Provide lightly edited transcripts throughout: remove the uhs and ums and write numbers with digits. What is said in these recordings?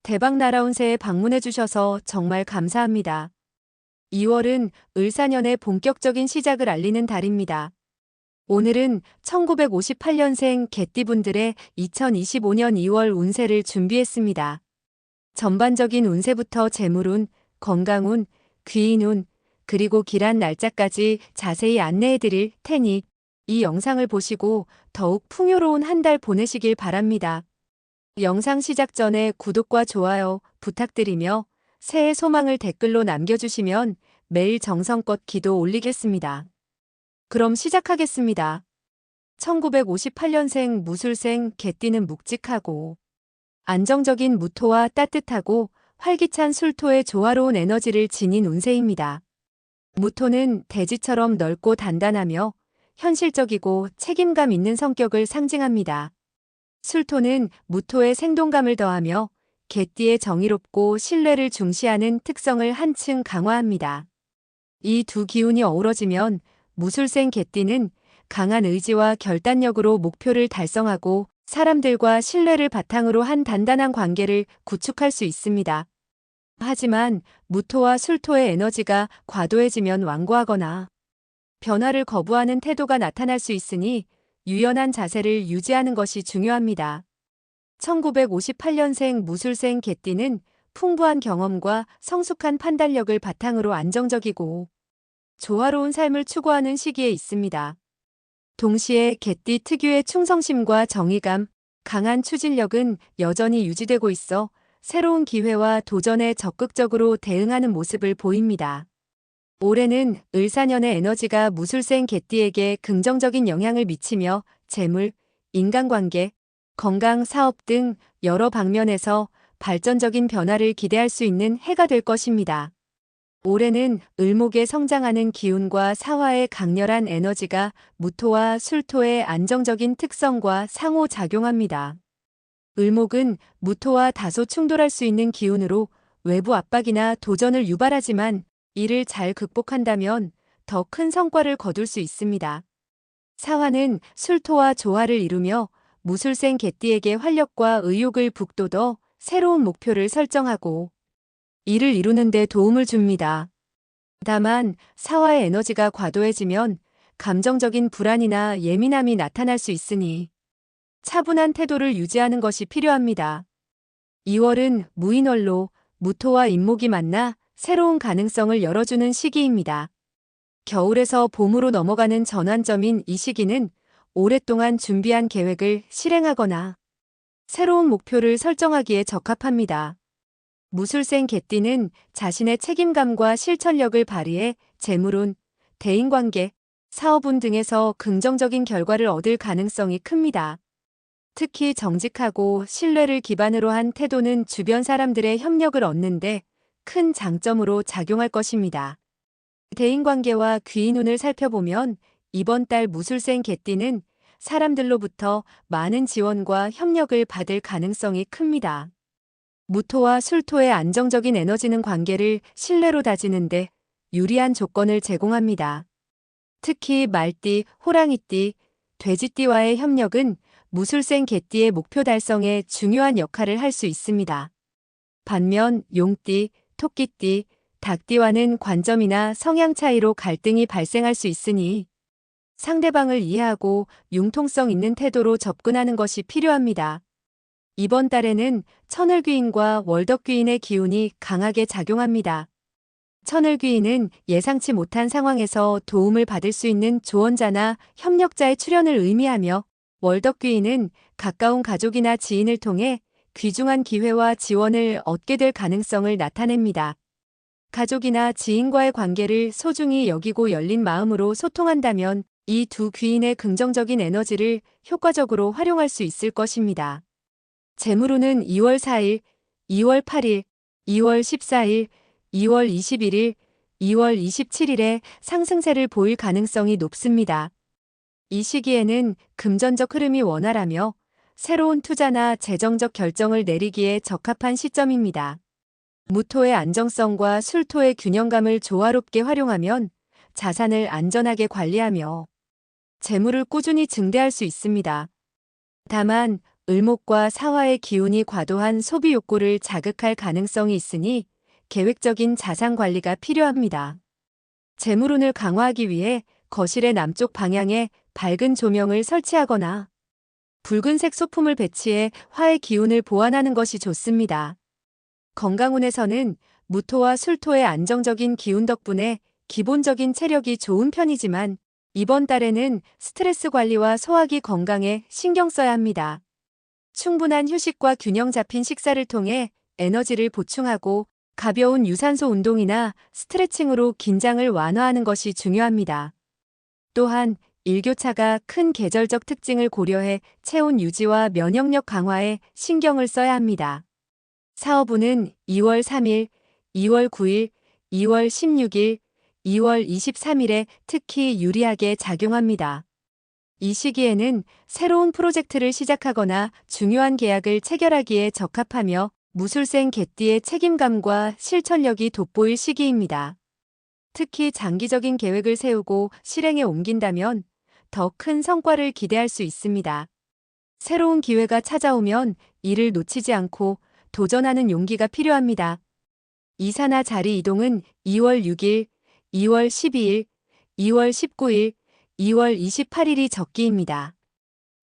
대박 날아온 새해 방문해 주셔서 정말 감사합니다. 2월은 을사년의 본격적인 시작을 알리는 달입니다. 오늘은 1958년생 개띠분들의 2025년 2월 운세를 준비했습니다. 전반적인 운세부터 재물운, 건강운, 귀인운, 그리고 길한 날짜까지 자세히 안내해 드릴 테니 이 영상을 보시고 더욱 풍요로운 한 달 보내시길 바랍니다. 영상 시작 전에 구독과 좋아요 부탁드리며 새해 소망을 댓글로 남겨주시면 매일 정성껏 기도 올리겠습니다. 그럼 시작하겠습니다. 1958년생 무술생 개띠는 묵직하고 안정적인 무토와 따뜻하고 활기찬 술토의 조화로운 에너지를 지닌 운세입니다. 무토는 대지처럼 넓고 단단하며 현실적이고 책임감 있는 성격을 상징합니다. 술토는 무토의 생동감을 더하며 개띠의 정의롭고 신뢰를 중시하는 특성을 한층 강화합니다. 이 두 기운이 어우러지면 무술생 개띠는 강한 의지와 결단력으로 목표를 달성하고 사람들과 신뢰를 바탕으로 한 단단한 관계를 구축할 수 있습니다. 하지만 무토와 술토의 에너지가 과도해지면 완고하거나 변화를 거부하는 태도가 나타날 수 있으니 유연한 자세를 유지하는 것이 중요합니다. 1958년생 무술생 개띠는 풍부한 경험과 성숙한 판단력을 바탕으로 안정적이고 조화로운 삶을 추구하는 시기에 있습니다. 동시에 개띠 특유의 충성심과 정의감, 강한 추진력은 여전히 유지되고 있어 새로운 기회와 도전에 적극적으로 대응하는 모습을 보입니다. 올해는 을사년의 에너지가 무술생 개띠에게 긍정적인 영향을 미치며 재물, 인간관계, 건강, 사업 등 여러 방면에서 발전적인 변화를 기대할 수 있는 해가 될 것입니다. 올해는 을목의 성장하는 기운과 사화의 강렬한 에너지가 무토와 술토의 안정적인 특성과 상호작용합니다. 을목은 무토와 다소 충돌할 수 있는 기운으로 외부 압박이나 도전을 유발하지만 이를 잘 극복한다면 더 큰 성과를 거둘 수 있습니다. 사화는 술토와 조화를 이루며 무술생 개띠에게 활력과 의욕을 북돋워 새로운 목표를 설정하고 이를 이루는 데 도움을 줍니다. 다만 사화의 에너지가 과도해지면 감정적인 불안이나 예민함이 나타날 수 있으니 차분한 태도를 유지하는 것이 필요합니다. 2월은 무인월로 무토와 인목이 만나 새로운 가능성을 열어주는 시기입니다. 겨울에서 봄으로 넘어가는 전환점인 이 시기는 오랫동안 준비한 계획을 실행하거나 새로운 목표를 설정하기에 적합합니다. 무술생 개띠는 자신의 책임감과 실천력을 발휘해 재물운, 대인관계, 사업운 등에서 긍정적인 결과를 얻을 가능성이 큽니다. 특히 정직하고 신뢰를 기반으로 한 태도는 주변 사람들의 협력을 얻는데 큰 장점으로 작용할 것입니다. 대인관계와 귀인운을 살펴보면 이번 달 무술생 개띠는 사람들로부터 많은 지원과 협력을 받을 가능성이 큽니다. 무토와 술토의 안정적인 에너지는 관계를 신뢰로 다지는데 유리한 조건을 제공합니다. 특히 말띠, 호랑이띠, 돼지띠와의 협력은 무술생 개띠의 목표 달성에 중요한 역할을 할 수 있습니다. 반면 용띠, 토끼띠, 닭띠와는 관점이나 성향 차이로 갈등이 발생할 수 있으니 상대방을 이해하고 융통성 있는 태도로 접근하는 것이 필요합니다. 이번 달에는 천을귀인과 월덕귀인의 기운이 강하게 작용합니다. 천을귀인은 예상치 못한 상황에서 도움을 받을 수 있는 조언자나 협력자의 출현을 의미하며 월덕귀인은 가까운 가족이나 지인을 통해 귀중한 기회와 지원을 얻게 될 가능성을 나타냅니다. 가족이나 지인과의 관계를 소중히 여기고 열린 마음으로 소통한다면 이 두 귀인의 긍정적인 에너지를 효과적으로 활용할 수 있을 것입니다. 재물운은 2월 4일, 2월 8일, 2월 14일, 2월 21일, 2월 27일에 상승세를 보일 가능성이 높습니다. 이 시기에는 금전적 흐름이 원활하며 새로운 투자나 재정적 결정을 내리기에 적합한 시점입니다. 무토의 안정성과 술토의 균형감을 조화롭게 활용하면 자산을 안전하게 관리하며 재물을 꾸준히 증대할 수 있습니다. 다만 을목과 사화의 기운이 과도한 소비 욕구를 자극할 가능성이 있으니 계획적인 자산 관리가 필요합니다. 재물운을 강화하기 위해 거실의 남쪽 방향에 밝은 조명을 설치하거나 붉은색 소품을 배치해 화의 기운을 보완하는 것이 좋습니다. 건강운에서는 무토와 술토의 안정적인 기운 덕분에 기본적인 체력이 좋은 편이지만 이번 달에는 스트레스 관리와 소화기 건강에 신경 써야 합니다. 충분한 휴식과 균형 잡힌 식사를 통해 에너지를 보충하고 가벼운 유산소 운동이나 스트레칭으로 긴장을 완화하는 것이 중요합니다. 또한 일교차가 큰 계절적 특징을 고려해 체온 유지와 면역력 강화에 신경을 써야 합니다. 사업운은 2월 3일, 2월 9일, 2월 16일, 2월 23일에 특히 유리하게 작용합니다. 이 시기에는 새로운 프로젝트를 시작하거나 중요한 계약을 체결하기에 적합하며 무술생 개띠의 책임감과 실천력이 돋보일 시기입니다. 특히 장기적인 계획을 세우고 실행에 옮긴다면 더 큰 성과를 기대할 수 있습니다. 새로운 기회가 찾아오면 이를 놓치지 않고 도전하는 용기가 필요합니다. 이사나 자리 이동은 2월 6일, 2월 12일, 2월 19일, 2월 28일이 적기입니다.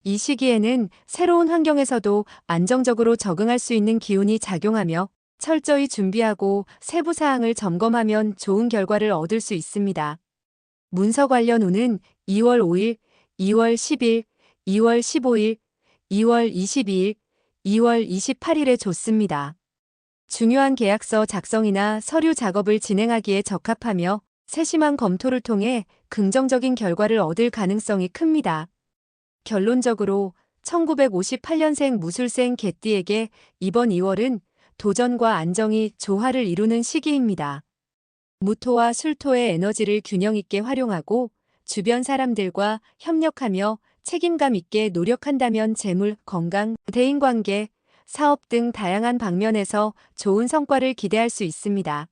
이 시기에는 새로운 환경에서도 안정적으로 적응할 수 있는 기운이 작용하며 철저히 준비하고 세부 사항을 점검하면 좋은 결과를 얻을 수 있습니다. 문서 관련 운은 2월 5일, 2월 10일, 2월 15일, 2월 22일, 2월 28일에 좋습니다. 중요한 계약서 작성이나 서류 작업을 진행하기에 적합하며 세심한 검토를 통해 긍정적인 결과를 얻을 가능성이 큽니다. 결론적으로 1958년생 무술생 개띠에게 이번 2월은 도전과 안정이 조화를 이루는 시기입니다. 무토와 술토의 에너지를 균형 있게 활용하고 주변 사람들과 협력하며 책임감 있게 노력한다면 재물, 건강, 대인관계, 사업 등 다양한 방면에서 좋은 성과를 기대할 수 있습니다.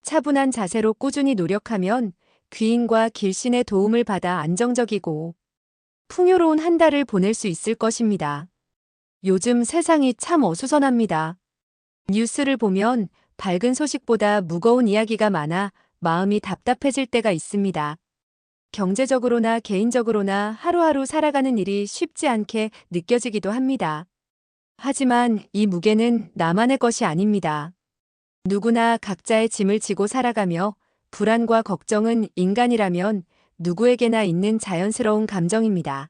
차분한 자세로 꾸준히 노력하면 귀인과 길신의 도움을 받아 안정적이고 풍요로운 한 달을 보낼 수 있을 것입니다. 요즘 세상이 참 어수선합니다. 뉴스를 보면 밝은 소식보다 무거운 이야기가 많아 마음이 답답해질 때가 있습니다. 경제적으로나 개인적으로나 하루하루 살아가는 일이 쉽지 않게 느껴지기도 합니다. 하지만 이 무게는 나만의 것이 아닙니다. 누구나 각자의 짐을 지고 살아가며 불안과 걱정은 인간이라면 누구에게나 있는 자연스러운 감정입니다.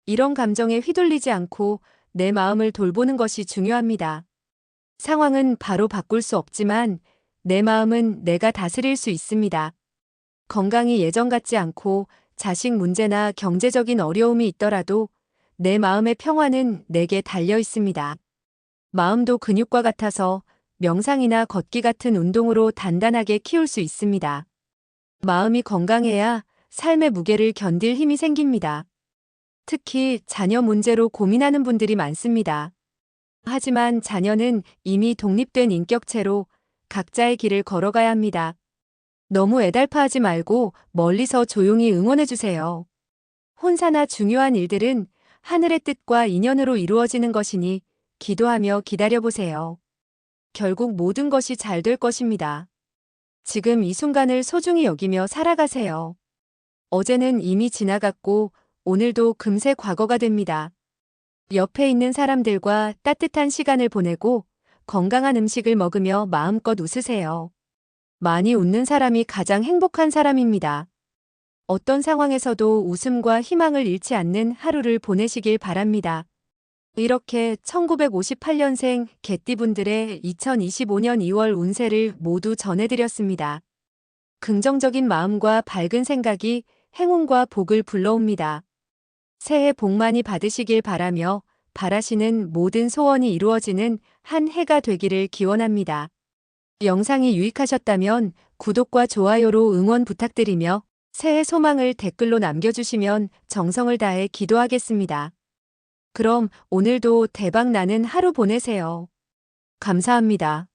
이런 감정에 휘둘리지 않고 내 마음을 돌보는 것이 중요합니다. 상황은 바로 바꿀 수 없지만 내 마음은 내가 다스릴 수 있습니다. 건강이 예전 같지 않고 자식 문제나 경제적인 어려움이 있더라도 내 마음의 평화는 내게 달려 있습니다. 마음도 근육과 같아서 명상이나 걷기 같은 운동으로 단단하게 키울 수 있습니다. 마음이 건강해야 삶의 무게를 견딜 힘이 생깁니다. 특히 자녀 문제로 고민하는 분들이 많습니다. 하지만 자녀는 이미 독립된 인격체로 각자의 길을 걸어가야 합니다. 너무 애달파하지 말고 멀리서 조용히 응원해주세요. 혼사나 중요한 일들은 하늘의 뜻과 인연으로 이루어지는 것이니 기도하며 기다려보세요. 결국 모든 것이 잘 될 것입니다. 지금 이 순간을 소중히 여기며 살아가세요. 어제는 이미 지나갔고 오늘도 금세 과거가 됩니다. 옆에 있는 사람들과 따뜻한 시간을 보내고 건강한 음식을 먹으며 마음껏 웃으세요. 많이 웃는 사람이 가장 행복한 사람입니다. 어떤 상황에서도 웃음과 희망을 잃지 않는 하루를 보내시길 바랍니다. 이렇게 1958년생 개띠분들의 2025년 2월 운세를 모두 전해드렸습니다. 긍정적인 마음과 밝은 생각이 행운과 복을 불러옵니다. 새해 복 많이 받으시길 바라며 바라시는 모든 소원이 이루어지는 한 해가 되기를 기원합니다. 영상이 유익하셨다면 구독과 좋아요로 응원 부탁드리며 새해 소망을 댓글로 남겨주시면 정성을 다해 기도하겠습니다. 그럼 오늘도 대박 나는 하루 보내세요. 감사합니다.